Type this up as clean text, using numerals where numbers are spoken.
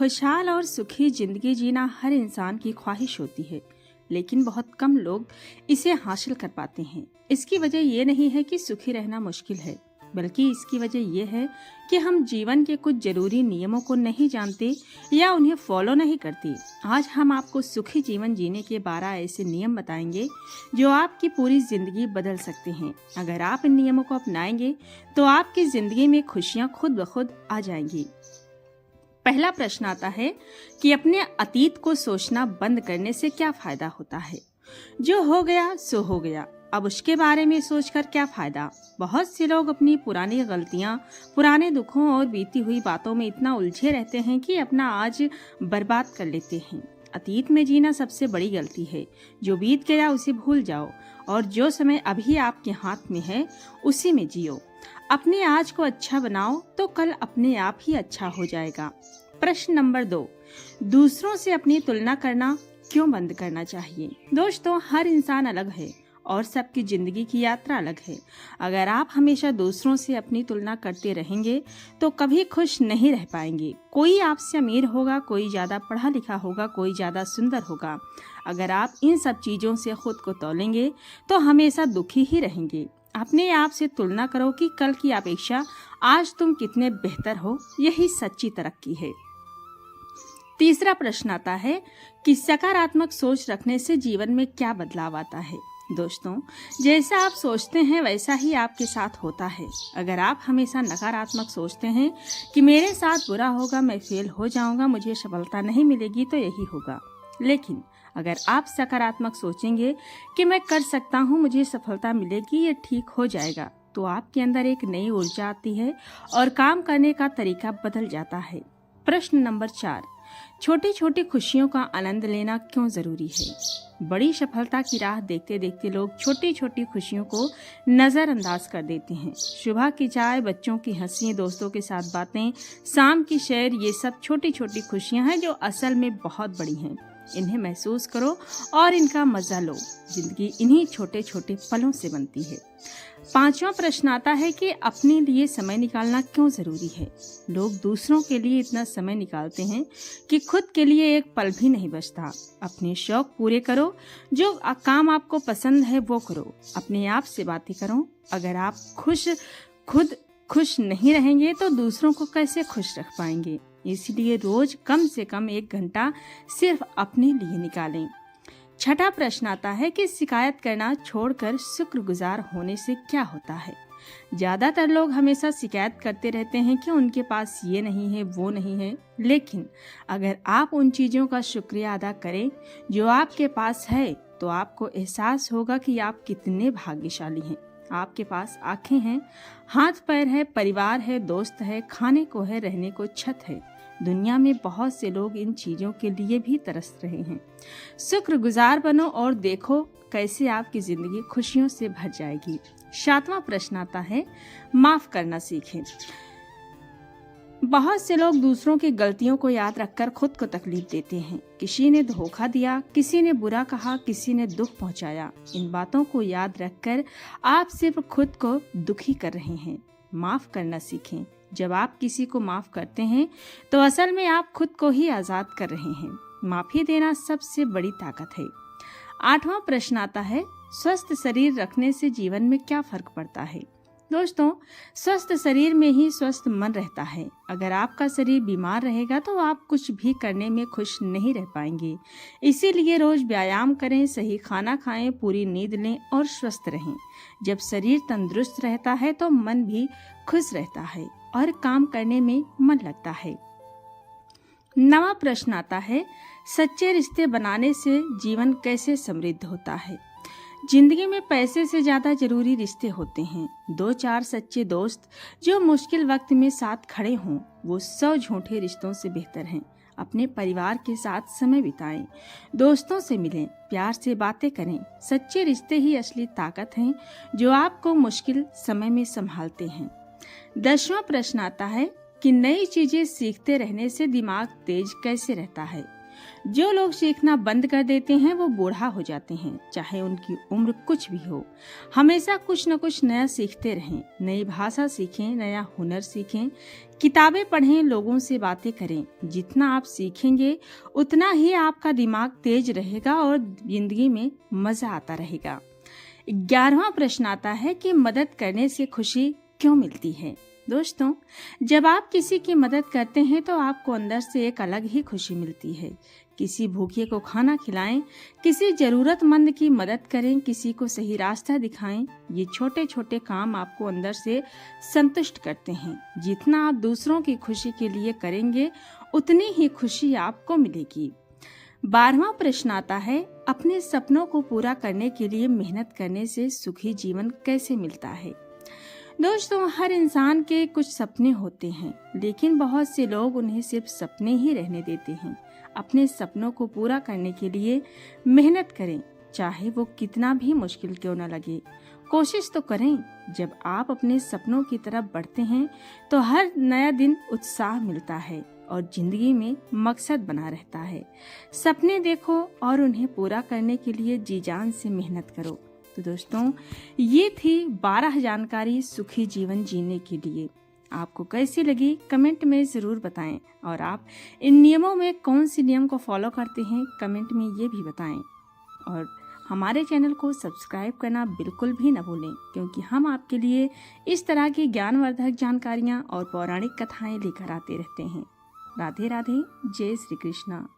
खुशहाल और सुखी जिंदगी जीना हर इंसान की ख्वाहिश होती है, लेकिन बहुत कम लोग इसे हासिल कर पाते हैं। इसकी वजह ये नहीं है कि सुखी रहना मुश्किल है, बल्कि इसकी वजह यह है कि हम जीवन के कुछ जरूरी नियमों को नहीं जानते या उन्हें फॉलो नहीं करते। आज हम आपको सुखी जीवन जीने के 12 ऐसे नियम बताएंगे जो आपकी पूरी जिंदगी बदल सकते हैं। अगर आप इन नियमों को अपनाएंगे तो आपकी जिंदगी में खुशियां खुद ब खुद आ जाएंगी। पहला प्रश्न आता है कि अपने अतीत को सोचना बंद करने से क्या फायदा होता है। जो हो गया सो हो गया, अब उसके बारे में सोचकर क्या फायदा। बहुत से लोग अपनी पुरानी गलतियां, पुराने दुखों और बीती हुई बातों में इतना उलझे रहते हैं कि अपना आज बर्बाद कर लेते हैं। अतीत में जीना सबसे बड़ी गलती है। जो बीत गया उसे भूल जाओ और जो समय अभी आपके हाथ में है उसी में जियो। अपने आज को अच्छा बनाओ तो कल अपने आप ही अच्छा हो जाएगा। प्रश्न नंबर 2, दूसरों से अपनी तुलना करना क्यों बंद करना चाहिए। दोस्तों, हर इंसान अलग है और सबकी जिंदगी की यात्रा अलग है। अगर आप हमेशा दूसरों से अपनी तुलना करते रहेंगे तो कभी खुश नहीं रह पाएंगे। कोई आपसे अमीर होगा, कोई ज्यादा पढ़ा लिखा होगा, कोई ज्यादा सुंदर होगा। अगर आप इन सब चीजों से खुद को तौलेंगे तो हमेशा दुखी ही रहेंगे। अपने आप से तुलना करो कि कल की अपेक्षा आज तुम कितने बेहतर हो। यही सच्ची तरक्की है। तीसरा प्रश्न आता है कि सकारात्मक सोच रखने से जीवन में क्या बदलाव आता है। दोस्तों, जैसा आप सोचते हैं वैसा ही आपके साथ होता है। अगर आप हमेशा नकारात्मक सोचते हैं कि मेरे साथ बुरा होगा, मैं फेल हो जाऊंगा, मुझे सफलता नहीं मिलेगी, तो यही होगा। लेकिन अगर आप सकारात्मक सोचेंगे कि मैं कर सकता हूँ, मुझे सफलता मिलेगी, ये ठीक हो जाएगा, तो आपके अंदर एक नई ऊर्जा आती है और काम करने का तरीका बदल जाता है। प्रश्न नंबर 4, छोटी छोटी खुशियों का आनंद लेना क्यों जरूरी है। बड़ी सफलता की राह देखते देखते लोग छोटी छोटी खुशियों को नजरअंदाज कर देते हैं। सुबह की चाय, बच्चों की हंसी, दोस्तों के साथ बातें, शाम की सैर, ये सब छोटी छोटी खुशियां हैं जो असल में बहुत बड़ी हैं। इन्हें महसूस करो और इनका मजा लो। जिंदगी इन्हीं छोटे छोटे पलों से बनती है। 5वां प्रश्न आता है कि अपने लिए समय निकालना क्यों जरूरी है। लोग दूसरों के लिए इतना समय निकालते हैं कि खुद के लिए एक पल भी नहीं बचता। अपने शौक पूरे करो, जो काम आपको पसंद है वो करो। अपने आप से बातें करो। अगर आप खुद खुश नहीं रहेंगे तो दूसरों को कैसे खुश रख पाएंगे। इसलिए रोज कम से कम 1 घंटा सिर्फ अपने लिए निकालें। 6वां प्रश्न आता है कि शिकायत करना छोड़कर शुक्रगुजार होने से क्या होता है। ज्यादातर लोग हमेशा शिकायत करते रहते हैं कि उनके पास ये नहीं है, वो नहीं है। लेकिन अगर आप उन चीजों का शुक्रिया अदा करें जो आपके पास है तो आपको एहसास होगा कि आप कितने भाग्यशाली हैं। आपके पास आंखें हैं, हाथ पैर है, परिवार है, दोस्त है, खाने को है, रहने को छत है। दुनिया में बहुत से लोग इन चीजों के लिए भी तरस रहे हैं। शुक्रगुजार बनो और देखो कैसे आपकी जिंदगी खुशियों से भर जाएगी। 7वां प्रश्न आता है, माफ करना सीखें। बहुत से लोग दूसरों की गलतियों को याद रखकर खुद को तकलीफ देते हैं। किसी ने धोखा दिया, किसी ने बुरा कहा, किसी ने दुख पहुंचाया। इन बातों को याद रखकर आप सिर्फ खुद को दुखी कर रहे हैं। माफ करना सीखें। जब आप किसी को माफ करते हैं तो असल में आप खुद को ही आजाद कर रहे हैं। माफी देना सबसे बड़ी ताकत है। 8वां प्रश्न आता है, स्वस्थ शरीर रखने से जीवन में क्या फर्क पड़ता है। दोस्तों, स्वस्थ शरीर में ही स्वस्थ मन रहता है। अगर आपका शरीर बीमार रहेगा तो आप कुछ भी करने में खुश नहीं रह पाएंगे। इसीलिए रोज व्यायाम करें, सही खाना खाएं, पूरी नींद लें और स्वस्थ रहें। जब शरीर तंदुरुस्त रहता है तो मन भी खुश रहता है और काम करने में मन लगता है। 9वां प्रश्न आता है, सच्चे रिश्ते बनाने से जीवन कैसे समृद्ध होता है। जिंदगी में पैसे से ज्यादा जरूरी रिश्ते होते हैं। 2-4 सच्चे दोस्त जो मुश्किल वक्त में साथ खड़े हों वो 100 झूठे रिश्तों से बेहतर हैं। अपने परिवार के साथ समय बिताएं, दोस्तों से मिलें, प्यार से बातें करें। सच्चे रिश्ते ही असली ताकत हैं जो आपको मुश्किल समय में संभालते हैं। 10वां प्रश्न आता है कि नई चीजें सीखते रहने से दिमाग तेज कैसे रहता है। जो लोग सीखना बंद कर देते हैं वो बूढ़ा हो जाते हैं, चाहे उनकी उम्र कुछ भी हो। हमेशा कुछ न कुछ नया सीखते रहें, नई भाषा सीखें, नया हुनर सीखें, किताबें पढ़ें, लोगों से बातें करें। जितना आप सीखेंगे उतना ही आपका दिमाग तेज रहेगा और जिंदगी में मजा आता रहेगा। 11वां प्रश्न आता है कि मदद करने से खुशी क्यों मिलती है। दोस्तों, जब आप किसी की मदद करते हैं तो आपको अंदर से एक अलग ही खुशी मिलती है। किसी भूखे को खाना खिलाएं, किसी जरूरतमंद की मदद करें, किसी को सही रास्ता दिखाएं। ये छोटे छोटे काम आपको अंदर से संतुष्ट करते हैं। जितना आप दूसरों की खुशी के लिए करेंगे उतनी ही खुशी आपको मिलेगी। 12वां प्रश्न आता है, अपने सपनों को पूरा करने के लिए मेहनत करने से सुखी जीवन कैसे मिलता है। दोस्तों, हर इंसान के कुछ सपने होते हैं, लेकिन बहुत से लोग उन्हें सिर्फ सपने ही रहने देते हैं। अपने सपनों को पूरा करने के लिए मेहनत करें, चाहे वो कितना भी मुश्किल क्यों न लगे। कोशिश तो करें। जब आप अपने सपनों की तरफ बढ़ते हैं तो हर नया दिन उत्साह मिलता है और जिंदगी में मकसद बना रहता है। सपने देखो और उन्हें पूरा करने के लिए जी जान से मेहनत करो। तो दोस्तों, ये थी 12 जानकारी सुखी जीवन जीने के लिए। आपको कैसी लगी कमेंट में ज़रूर बताएं, और आप इन नियमों में कौन से नियम को फॉलो करते हैं कमेंट में ये भी बताएं। और हमारे चैनल को सब्सक्राइब करना बिल्कुल भी न भूलें, क्योंकि हम आपके लिए इस तरह की ज्ञानवर्धक जानकारियाँ और पौराणिक कथाएं लेकर आते रहते हैं। राधे राधे, जय श्री कृष्णा।